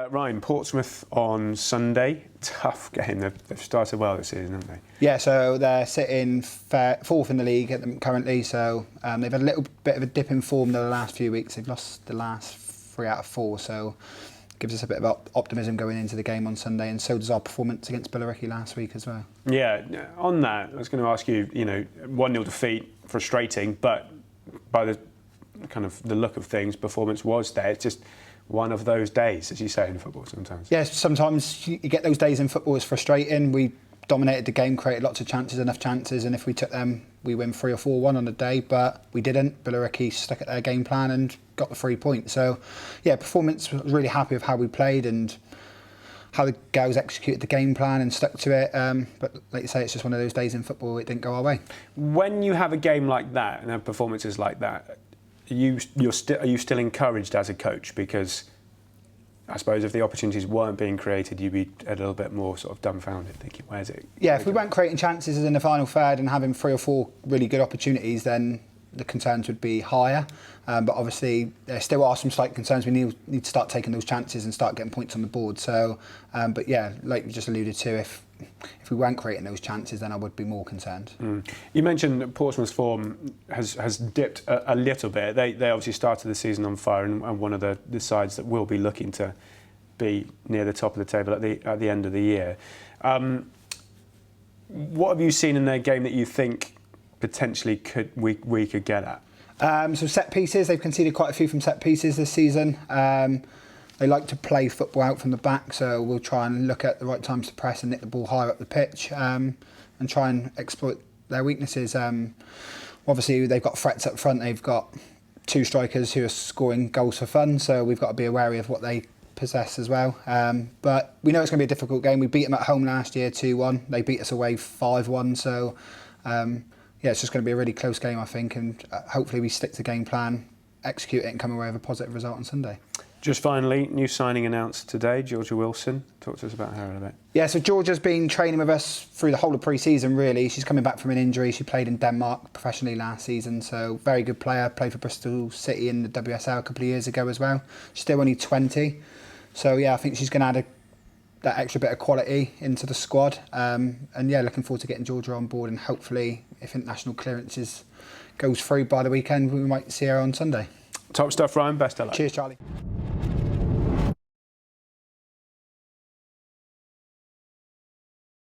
Ryan, Portsmouth on Sunday. Tough game. They've started well this season, haven't they? Yeah, so they're sitting fourth in the league currently, so they've had a little bit of a dip in form the last few weeks. They've lost the last 3 out of 4, so gives us a bit of optimism going into the game on Sunday, and so does our performance against Billericay last week as well. Yeah, on that, I was going to ask you, 1-0 defeat, frustrating, but by the kind of the look of things, performance was there. It's just one of those days, as you say in football sometimes. Yes, sometimes you get those days in football. It's frustrating. We dominated the game, created lots of chances, enough chances, and if we took them, we win 3 or 4-1 on the day, but we didn't. Billericay stuck at their game plan and got the 3 points. So, yeah, performance, was really happy with how we played and how the girls executed the game plan and stuck to it. But like you say, it's just one of those days in football. It didn't go our way. When you have a game like that and have performances like that, are you still encouraged as a coach? Because I suppose if the opportunities weren't being created, you'd be a little bit more sort of dumbfounded, thinking, where's it? Yeah, if we weren't creating chances in the final third and having 3 or 4 really good opportunities, then the concerns would be higher. But obviously, there still are some slight concerns. We need to start taking those chances and start getting points on the board. So, but yeah, like you just alluded to, if we weren't creating those chances, then I would be more concerned. You mentioned that Portsmouth's form has dipped a little bit. They obviously started the season on fire and one of the sides that will be looking to be near the top of the table at the end of the year. What have you seen in their game that you think potentially we could get at? So set pieces, they've conceded quite a few from set pieces this season. They like to play football out from the back, so we'll try and look at the right times to press and nick the ball higher up the pitch and try and exploit their weaknesses. Obviously, they've got threats up front. They've got 2 strikers who are scoring goals for fun, so we've got to be wary of what they possess as well. But we know it's going to be a difficult game. We beat them at home last year 2-1. They beat us away 5-1, so yeah, it's just going to be a really close game, I think, and hopefully we stick to the game plan, execute it and come away with a positive result on Sunday. Just finally, new signing announced today, Georgia Wilson. Talk to us about her a little bit. Yeah, so Georgia's been training with us through the whole of pre-season, really. She's coming back from an injury. She played in Denmark professionally last season, so very good player. Played for Bristol City in the WSL a couple of years ago as well. She's still only 20. So, yeah, I think she's going to add that extra bit of quality into the squad. And, yeah, looking forward to getting Georgia on board, and hopefully, if international clearances goes through by the weekend, we might see her on Sunday. Top stuff, Ryan. Best of luck. Cheers, Charlie.